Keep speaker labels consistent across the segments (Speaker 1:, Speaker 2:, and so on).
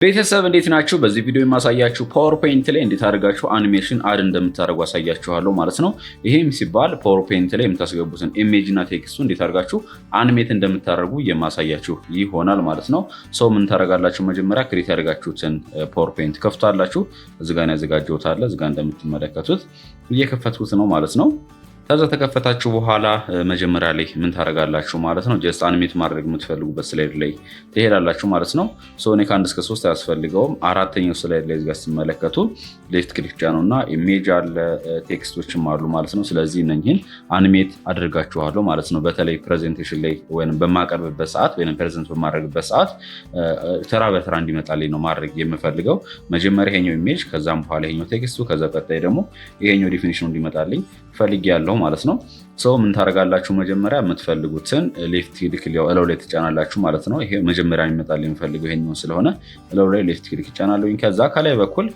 Speaker 1: ቤተሰብ እንዴት ናችሁ? በዚህ ቪዲዮ የማሳያችሁ ፓወርፖይንት ላይ እንዴት አድርጋችሁ አኒሜሽን አድ እንደምታደርጉ አሳያችኋለሁ ማለት ነው። ይሄም ሲባል ፓወርፖይንት ላይ የምታስገቡትን ኢሜጅ እና ቴክስቱ እንዴት አድርጋችሁ አኒሜት እንደምታደርጉ የማሳያችሁ ይሆናል ማለት ነው። ሰው ምን ታደርጋላችሁ? መጀመሪያ ክሬት ያደርጋችሁትን ፓወርፖይንት ከፍታላችሁ። እዚህ ጋር ያዘጋጀሁት አለ። እዚህ ጋር እንደምትመለከቱት እየከፈትኩት ነው ማለት ነው። ከዛ ተከፈታችሁ በኋላ መጀመሪያ ላይ ምን ታደርጋላችሁ ማለት ነው። ጀስት አኒሜት ማድረግ የምትፈልጉበት ስላይድ ላይ ትሄዳላችሁ ማለት ነው። እኔ ከ1 እስከ 3 አያስፈልገውም። አራተኛው ስላይድ ላይ እዚጋ ስትመለከቱ ሌፍት ክሊክ ጫነው እና ኢሜጅ አለ ቴክስቶችም አሉ ማለት ነው። ስለዚህ እነኝህን አኒሜት አድርጋችኋለሁ ማለት ነው። በተለይ ፕሬዘንቴሽን ላይ ወይም በማቀርብበት ሰዓት ወይም ፕሬዘንት በማድረግበት ሰዓት ተራ በተራ እንዲመጣልኝ ነው ማድረግ የምፈልገው። መጀመሪያ ይሄኛው ኢሜጅ፣ ከዛም በኋላ ይሄኛው ቴክስቱ፣ ከዛ ቀጣይ ደግሞ ይሄኛው ዲፊኒሽኑ እንዲመጣልኝ ፈልጌያለሁ ማለት ነው። ምን ታደርጋላችሁ? መጀመሪያ የምትፈልጉትን ሌፍት ክሊክ እላው ላይ ትጫናላችሁ ማለት ነው። ይሄ መጀመሪያ የሚመጣልኝ የምፈልገው ይሄኛው ስለሆነ እላው ላይ ሌፍት ክሊክ ትጫናላችሁ። ከዛ ከላይ በኩል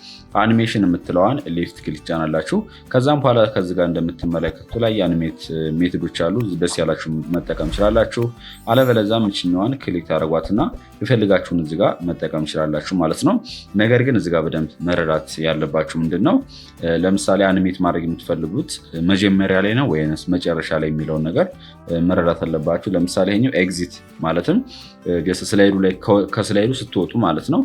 Speaker 1: አኒሜሽን የምትለዋን ሌፍት ክሊክ ትጫናላችሁ። ከዛም በኋላ ከዚህ ጋር እንደምትመለከቱ ላይ የአኒሜት ሜቶዶች አሉ። ደስ ያላችሁ መጠቀም ትችላላችሁ። አለበለዚያም እችኛዋን ክሊክ ታደርጓትና የፈልጋችሁን እዚህ ጋር መጠቀም ትችላላችሁ ማለት ነው። ነገር ግን እዚህ ጋር በደንብ መረዳት ያለባችሁ ምንድነው፣ ለምሳሌ አኒሜት ማድረግ የምትፈልጉት መጀመሪያ ላይ ነው ወይስ መጨረሻ ላይ የሚለውን ነገር መረዳት አለባችሁ። ለምሳሌ ይሄኛው ኤግዚት ማለትም ጀስት ስላይዱ ላይ ከስላይዱ ስትወጡ ማለት ነው፣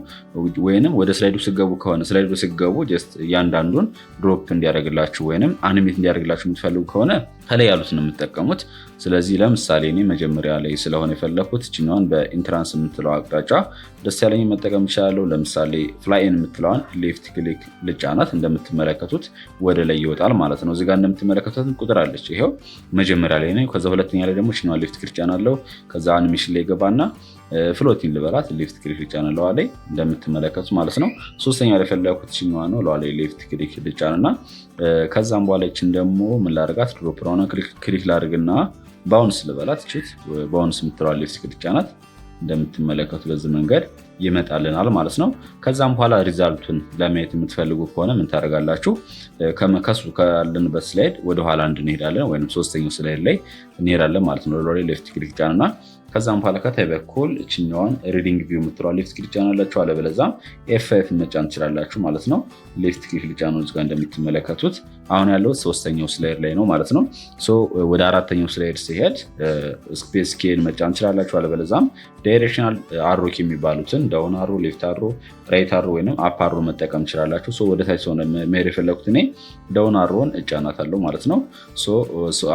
Speaker 1: ወይንም ወደ ስላይዱ ሲገቡ ከሆነ ስላይዱ ሲገቡ ጀስት እያንዳንዱን ድሮፕ እንዲያደርግላችሁ ወይንም አኒሜት እንዲያደርግላችሁ የምትፈልጉ ከሆነ ከላይ ያሉት ነው የምትጠቀሙት። ስለዚህ ለምሳሌ እኔ መጀመሪያ ላይ ስለሆነ የፈለኩት እችኛዋን በኢንትራንስ የምትለው አቅጣጫ ደስ ያለኝ መጠቀም ይችላለሁ። ለምሳሌ ፍላይን የምትለዋን ሌፍት ክሊክ ልጫናት፣ እንደምትመለከቱት ወደ ላይ ይወጣል ማለት ነው። እዚጋ እንደምትመለከቱት ቁጥር አለች። ይሄው መጀመሪያ ላይ ነው። ከዛ ሁለተኛ ላይ ደግሞ እችኛዋን ሌፍት ክሊክ ጫናለሁ። ከዛ አኒሜሽን ላይ ገባና ፍሎቲን ልበላት፣ ሌፍት ክሊክ ጫናለሁ ላይ እንደምትመለከቱት ማለት ነው። ሶስተኛ ላይ ፈለኩት እችኛዋ ነው። ላይ ሌፍት ክሊክ ልጫንና ከዛም በኋላ እችን ደግሞ ምን ላደርጋት፣ ድሮፕ ዳውን ክሊክ ላድርግና ባውንስ ልበላት። እቺት ባውንስ የምትለዋ ሌፍት ክሊክ ጫናት። እንደምትመለከቱ በዚህ መንገድ ይመጣልናል ማለት ነው። ከዛም በኋላ ሪዛልቱን ለማየት የምትፈልጉ ከሆነ ምን ታደርጋላችሁ? ከሱ ካለንበት ስላይድ ወደኋላ እንድንሄዳለን ወይም ሶስተኛው ስላይድ ላይ እንሄዳለን ማለት ነው። ሌፍት ክሊክ ጫንና ከዛም በኋላ ከታይ በኩል እችኛዋን ሪዲንግ ቪው የምትለዋ ሌፍት ክሊክ ጫናላችሁ። አለበለዚያም ኤፍ5 መጫን ትችላላችሁ ማለት ነው። ሌፍት ክሊክ ጫኑ። እዚጋ እንደምትመለከቱት አሁን ያለው ሶስተኛው ስላይድ ላይ ነው ማለት ነው። ወደ አራተኛው ስላይድ ሲሄድ ስፔስ ኬን መጫን ትችላላችሁ። አለበለዚያም ዳይሬክሽናል አሮክ የሚባሉትን ዳውን አሮ፣ ሌፍት አሮ፣ ራይት አሮ ወይም አፕ አሮ መጠቀም ትችላላችሁ። ወደ ታች ሆነ መሄድ የፈለኩት እኔ ዳውን አሮን እጫናታለሁ ማለት ነው።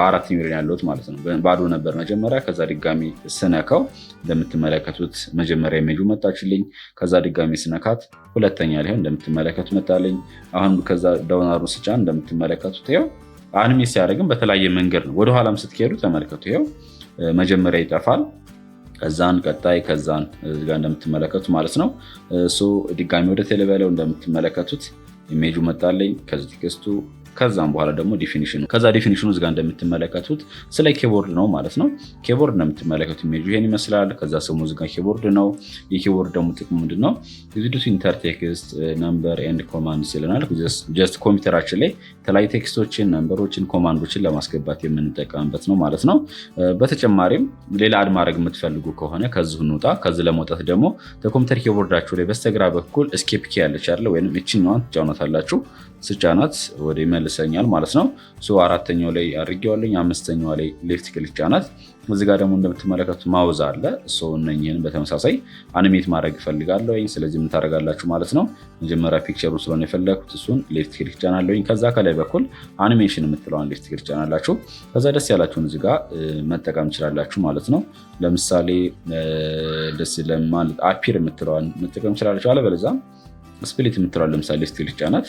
Speaker 1: አራተኛው ላይ ያለሁት ማለት ነው። ባዶ ነበር መጀመሪያ። ከዛ ድጋሚ ስነካው እንደምትመለከቱት መጀመሪያ ኢሜጁ መጣችልኝ። ከዛ ድጋሚ ስነካት ሁለተኛ ላይ እንደምትመለከቱ መጣልኝ። አሁን ከዛ ዳውን አሮ ስጫን እንደምትመለከቱት ይኸው አኒሜት ሲያደርግም በተለያየ መንገድ ነው። ወደኋላም ስትሄዱ ተመልከቱ። ይኸው መጀመሪያ ይጠፋል፣ ከዛን ቀጣይ፣ ከዛን እዚጋ እንደምትመለከቱት ማለት ነው። ድጋሚ ወደ ቴሌቪዥን እንደምትመለከቱት ኢሜጁ መጣልኝ። ከዚህ ቴክስቱ፣ ከዛም በኋላ ደግሞ ዲፊኒሽኑ። ከዛ ዲፊኒሽኑ እዚጋ እንደምትመለከቱት ስለ ኪቦርድ ነው ማለት ነው። ኪቦርድ እንደምትመለከቱት ኢሜጁ ይሄን ይመስላል። ከዛ ስሙ እዚጋ ኪቦርድ ነው። የኪቦርድ ደግሞ ጥቅሙ ምንድነው? ዩዝ ቱ ኢንተር ቴክስት ነምበር ኤንድ ኮማንድስ ይለናል። ጀስት ኮምፒውተራችን ላይ የተለያዩ ቴክስቶችን፣ ነምበሮችን፣ ኮማንዶችን ለማስገባት የምንጠቀምበት ነው ማለት ነው። በተጨማሪም ሌላ አድ ማድረግ የምትፈልጉ ከሆነ ከዚሁ እንውጣ። ከዚህ ለመውጣት ደግሞ ኮምፒውተር ኪቦርዳችሁ ላይ በስተግራ በኩል እስኬፕ ኪ ያለች አለ ወይም እችኛዋን ትጫናታላችሁ። ስጫናት ወደ ይመልሰኛል ማለት ነው። አራተኛው ላይ አድርጌዋለኝ። አምስተኛዋ ላይ ሌፍት ክሊክ ጫናት። እዚህ ጋር ደግሞ እንደምትመለከቱት ማውዝ አለ። እነኝህን በተመሳሳይ አኒሜት ማድረግ እፈልጋለሁ። ስለዚህ ምን ታደርጋላችሁ ማለት ነው። መጀመሪያ ፒክቸሩ ስለሆነ የፈለኩት እሱን ሌፍት ክሊክ ጫናለሁ። ከዛ ከላይ በኩል አኒሜሽን የምትለዋን ሌፍት ክሊክ ጫናላችሁ። ከዛ ደስ ያላችሁን እዚህ ጋር መጠቀም ትችላላችሁ ማለት ነው። ለምሳሌ ደስ ለማለት አፒር የምትለዋን መጠቀም ትችላላችሁ። አለበለዚያ ስፕሊት የምትለዋን ለምሳሌ ሌፍት ክሊክ ጫናት።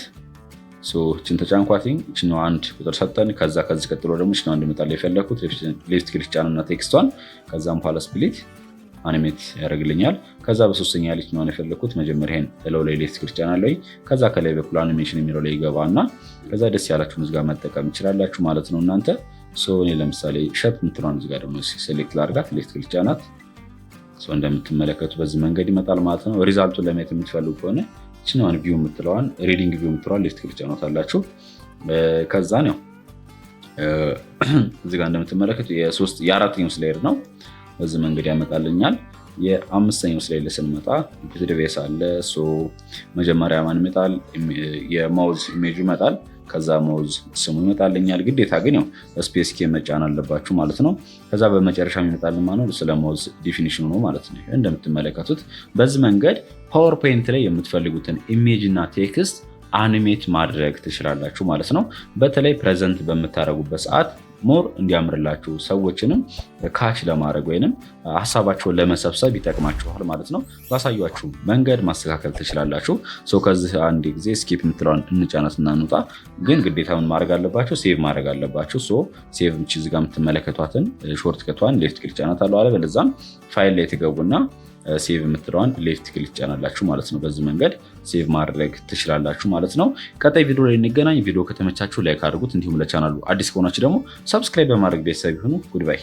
Speaker 1: እችን ተጫንኳትኝ። እችኛው አንድ ቁጥር ሰጠን። ከዛ ከዚህ ቀጥሎ ደግሞ እችኛው እንድመጣላ የፈለኩት ሌፍት ክሊክ ጫንና ቴክስቷን፣ ከዛም በኋላ ስፕሊት አኒሜት ያደርግልኛል። ከዛ በሶስተኛ ያለችኛውን የፈለኩት መጀመሪያ እላው ላይ ሌፍት ክሊክ ጫናለሁ። ከዛ ከላይ በኩል አኒሜሽን የሚለው ላይ ይገባና ከዛ ደስ ያላችሁን እዚጋ መጠቀም ትችላላችሁ ማለት ነው እናንተ። እኔ ለምሳሌ ሸፕ የምትለዋን እዚጋ ደግሞ ሴሌክት ላድርጋት፣ ሌፍት ክሊክ ጫናት። እንደምትመለከቱ በዚህ መንገድ ይመጣል ማለት ነው። ሪዛልቱን ለማየት የምትፈልጉ ከሆነ እችኛዋን ቪው የምትለዋን ሪዲንግ ቪው የምትለዋን ሌፍት ክሊክ ጫናታላችሁ። ከዛ ነው እዚህ ጋር እንደምትመለከቱ የአራተኛው ስላይድ ነው። በዚህ መንገድ ያመጣልኛል። የአምስተኛው ስላይድ ላይ ስንመጣ ኢንፑት ዲቫይስ አለ። መጀመሪያ ማን ይመጣል? የማውዝ ኢሜጅ ይመጣል። ከዛ ማውዝ ስሙ ይመጣልኛል። ግዴታ ግን ያው ስፔስ ኬ መጫን አለባችሁ ማለት ነው። ከዛ በመጨረሻ ይመጣል ማለት ነው ስለ ማውዝ ዲፊኒሽኑ ነው ማለት ነው። እንደምትመለከቱት በዚህ መንገድ ፓወርፖይንት ላይ የምትፈልጉትን ኢሜጅ እና ቴክስት አኒሜት ማድረግ ትችላላችሁ ማለት ነው። በተለይ ፕሬዘንት በምታደርጉበት ሰዓት ሞር እንዲያምርላችሁ ሰዎችንም ካች ለማድረግ ወይንም ሀሳባቸውን ለመሰብሰብ ይጠቅማችኋል ማለት ነው። ባሳያችሁ መንገድ ማስተካከል ትችላላችሁ። ከዚህ አንድ ጊዜ ስኪፕ የምትለውን እንጫናት እና እንውጣ። ግን ግዴታ ምን ማድረግ አለባችሁ? ሴቭ ማድረግ አለባችሁ። ሴቭ እዚህ ጋር የምትመለከቷትን ሾርት ከቷን ሌፍት ክሊክ ጫናታለሁ አለ። በለዛም ፋይል ላይ ትገቡና ሴቭ የምትለዋን ሌፍት ክሊክ ጫናላችሁ ማለት ነው። በዚህ መንገድ ሴቭ ማድረግ ትችላላችሁ ማለት ነው። ቀጣይ ቪዲዮ ላይ እንገናኝ። ቪዲዮ ከተመቻችሁ ላይክ አድርጉት። እንዲሁም ለቻናሉ አዲስ ከሆናችሁ ደግሞ ሰብስክራይብ በማድረግ ቤተሰብ ይሁኑ። ጉድባይ